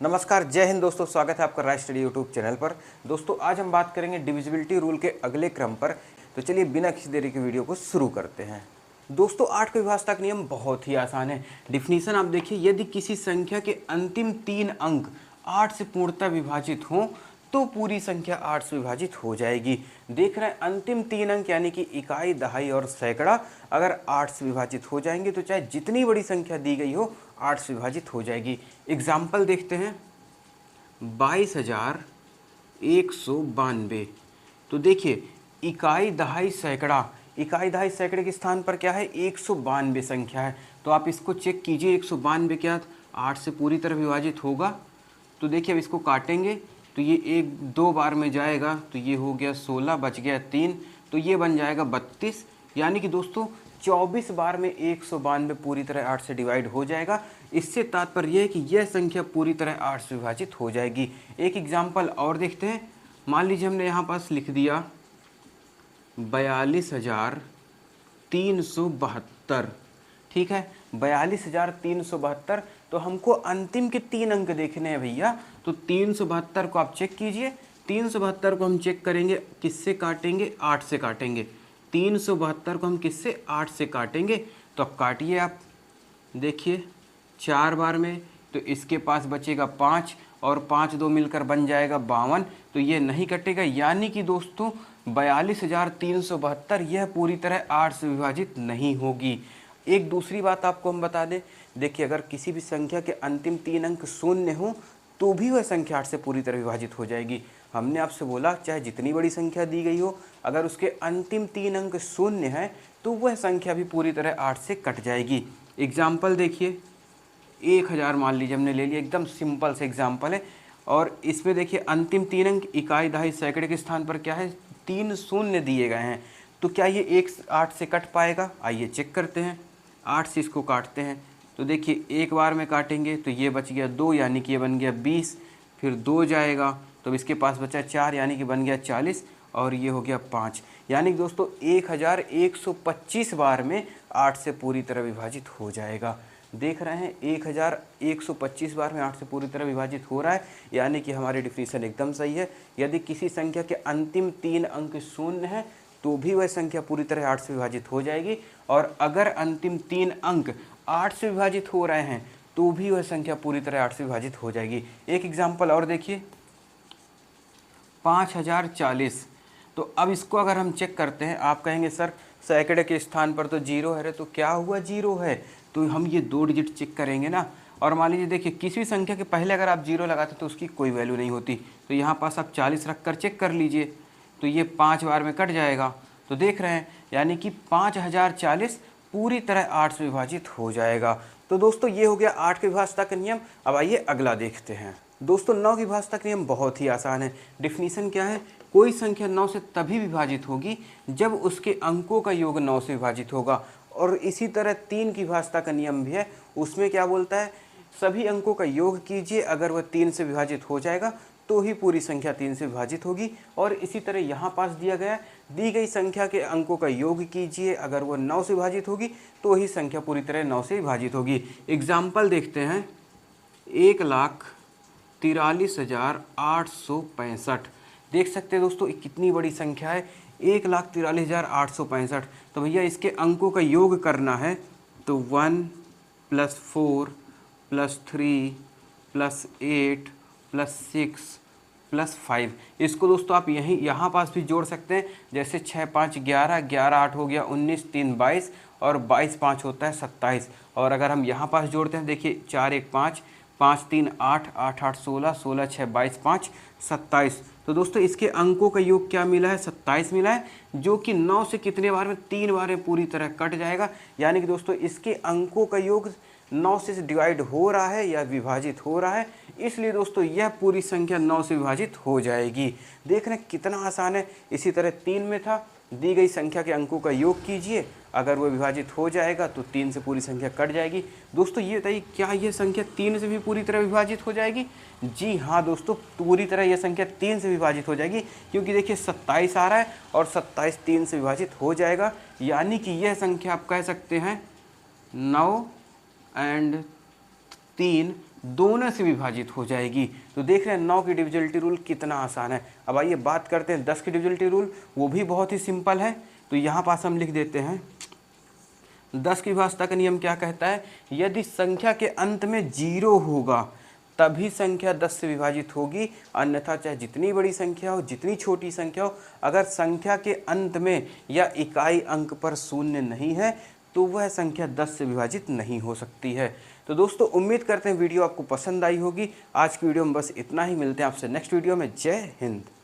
नमस्कार, जय हिंद दोस्तों। स्वागत है आपका राइट स्टडी यूट्यूब चैनल पर। दोस्तों आज हम बात करेंगे डिविजिबिलिटी रूल के अगले क्रम पर। तो चलिए बिना किसी देरी के वीडियो को शुरू करते हैं। दोस्तों 8 का विभाजक नियम बहुत ही आसान है। डिफिनीशन आप देखिए, यदि किसी संख्या के अंतिम 3 अंक 8 से पूर्णतः विभाजित हों तो पूरी संख्या 8 से विभाजित हो जाएगी। देख रहे हैं अंतिम 3 अंक यानी कि इकाई, दहाई और सैकड़ा अगर 8 से विभाजित हो जाएंगे तो चाहे जितनी बड़ी संख्या दी गई हो 8 से विभाजित हो जाएगी। एग्जाम्पल देखते हैं, 22,192। तो देखिए इकाई, दहाई, सैकड़ा, इकाई दहाई सैकड़े के स्थान पर क्या है 192 संख्या है। तो आप इसको चेक कीजिए, 192 क्या 8 से पूरी तरह विभाजित होगा। तो देखिए अब इसको काटेंगे तो ये 1-2 बार में जाएगा तो ये हो गया 16, बच गया 3, तो ये बन जाएगा 32। यानी कि दोस्तों 24 बार में 192 पूरी तरह 8 से डिवाइड हो जाएगा। इससे तात्पर्य है कि यह संख्या पूरी तरह 8 से विभाजित हो जाएगी। एक एग्जाम्पल और देखते हैं। मान लीजिए हमने यहाँ पास लिख दिया 42,372, ठीक है, 42,372। तो हमको अंतिम के 3 अंक देखने हैं भैया। तो 372 को आप चेक कीजिए। 372 को हम चेक करेंगे, किससे काटेंगे, 8 से काटेंगे। 372 को हम किससे, 8 से काटेंगे। तो अब काटिए आप, देखिए 4 बार में तो इसके पास बचेगा 5 और 5 2 मिलकर बन जाएगा 52। तो ये नहीं कटेगा, यानी कि दोस्तों 42,372 यह पूरी तरह 8 से विभाजित नहीं होगी। एक दूसरी बात आपको हम बता दें, देखिए अगर किसी भी संख्या के अंतिम 3 अंक शून्य हो तो भी वह संख्या 8 से पूरी तरह विभाजित हो जाएगी। हमने आपसे बोला चाहे जितनी बड़ी संख्या दी गई हो, अगर उसके अंतिम 3 अंक शून्य है तो वह संख्या भी पूरी तरह 8 से कट जाएगी। एग्जाम्पल देखिए, 1000 मान लीजिए हमने ले लिया, एकदम सिंपल से एग्जाम्पल है। और इसमें देखिए अंतिम 3 अंक इकाई, दहाई, सैकड़े के स्थान पर क्या है 3 शून्य दिए गए हैं। तो क्या ये 8 से कट पाएगा? आइए चेक करते हैं। 8 से इसको काटते हैं तो देखिए एक बार में काटेंगे तो ये बच गया 2, यानी कि ये बन गया 20। फिर 2 जाएगा तो इसके पास बचा 4, यानी कि बन गया 40, और ये हो गया 5। यानी कि दोस्तों 1125 बार में 8 से पूरी तरह विभाजित हो जाएगा। देख रहे हैं 1125 बार में 8 से पूरी तरह विभाजित हो रहा है, यानी कि हमारी डिफिनीशन एकदम सही है। यदि किसी संख्या के अंतिम 3 अंक शून्य है तो भी वह संख्या पूरी तरह 8 से विभाजित हो जाएगी, और अगर अंतिम 3 अंक 8 से विभाजित हो रहे हैं तो भी वह संख्या पूरी तरह 8 से विभाजित हो जाएगी। एक एग्जाम्पल और देखिए, 5040। तो अब इसको अगर हम चेक करते हैं, आप कहेंगे सर सैकड़े के स्थान पर तो 0 है, तो क्या हुआ 0 है, तो हम ये 2 डिजिट चेक करेंगे ना। और मान लीजिए देखिए किसी भी संख्या के पहले अगर आप 0 लगाते तो उसकी कोई वैल्यू नहीं होती। तो यहाँ पास आप 40 रख कर चेक कर लीजिए, तो ये 5 बार में कट जाएगा। तो देख रहे हैं यानी कि 5040 पूरी तरह 8 से विभाजित हो जाएगा। तो दोस्तों ये हो गया 8 के विभाजक का नियम। अब आइए अगला देखते हैं। दोस्तों 9 के विभाजक नियम बहुत ही आसान है। डिफिनीशन क्या है, कोई संख्या 9 से तभी विभाजित होगी जब उसके अंकों का योग 9 से विभाजित होगा। और इसी तरह 3 की विभाजक का नियम भी है। उसमें क्या बोलता है, सभी अंकों का योग कीजिए, अगर वह 3 से विभाजित हो जाएगा तो ही पूरी संख्या 3 से विभाजित होगी। और इसी तरह यहाँ पास दिया गया, दी गई संख्या के अंकों का योग कीजिए, अगर वो 9 से विभाजित होगी तो ही संख्या पूरी तरह 9 से विभाजित होगी। एग्जाम्पल देखते हैं, 1,43,865। देख सकते हैं दोस्तों कितनी बड़ी संख्या है, 1,43,865। तो भैया इसके अंकों का योग करना है तो 1 + 4 + 3 + 8 + 6 + 5। इसको दोस्तों आप यहाँ पास भी जोड़ सकते हैं। जैसे 6 5 11, 11 8 हो गया 19, 3 22, और 22 5 होता है 27। और अगर हम यहाँ पास जोड़ते हैं, देखिए 4 1 5, 5 3 8, 8 8 16, 16 6 22 5 27। तो दोस्तों इसके अंकों का योग क्या मिला है, 27 मिला है, जो कि 9 से कितने बार में, 3 बार में पूरी तरह कट जाएगा। यानी कि दोस्तों इसके अंकों का योग 9 से डिवाइड हो रहा है या विभाजित हो रहा है, इसलिए दोस्तों यह पूरी संख्या 9 से विभाजित हो जाएगी। देख रहे हैं कितना आसान है। इसी तरह 3 में था, दी गई संख्या के अंकों का योग कीजिए, अगर वो विभाजित हो जाएगा तो 3 से पूरी संख्या कट जाएगी। दोस्तों ये बताइए क्या यह संख्या 3 से भी पूरी तरह विभाजित हो जाएगी? जी हाँ दोस्तों, पूरी तरह यह संख्या 3 से विभाजित हो जाएगी, क्योंकि देखिए 27 आ रहा है और 27 3 से विभाजित हो जाएगा। यानी कि यह संख्या आप कह सकते हैं 9 और 3 दोनों से विभाजित हो जाएगी। तो देख रहे हैं 9 की डिविजिबिलिटी रूल कितना आसान है। अब आइए बात करते हैं 10 की डिविजिबिलिटी रूल, वो भी बहुत ही सिंपल है। तो यहाँ पास हम लिख देते हैं 10 की विभाज्यता का नियम क्या कहता है, यदि संख्या के अंत में 0 होगा तभी संख्या 10 से विभाजित होगी, अन्यथा चाहे जितनी बड़ी संख्या हो, जितनी छोटी संख्या हो, अगर संख्या के अंत में या इकाई अंक पर शून्य नहीं है तो वह संख्या 10 से विभाजित नहीं हो सकती है। तो दोस्तों उम्मीद करते हैं वीडियो आपको पसंद आई होगी। आज की वीडियो में बस इतना ही, मिलते हैं आपसे नेक्स्ट वीडियो में। जय हिंद।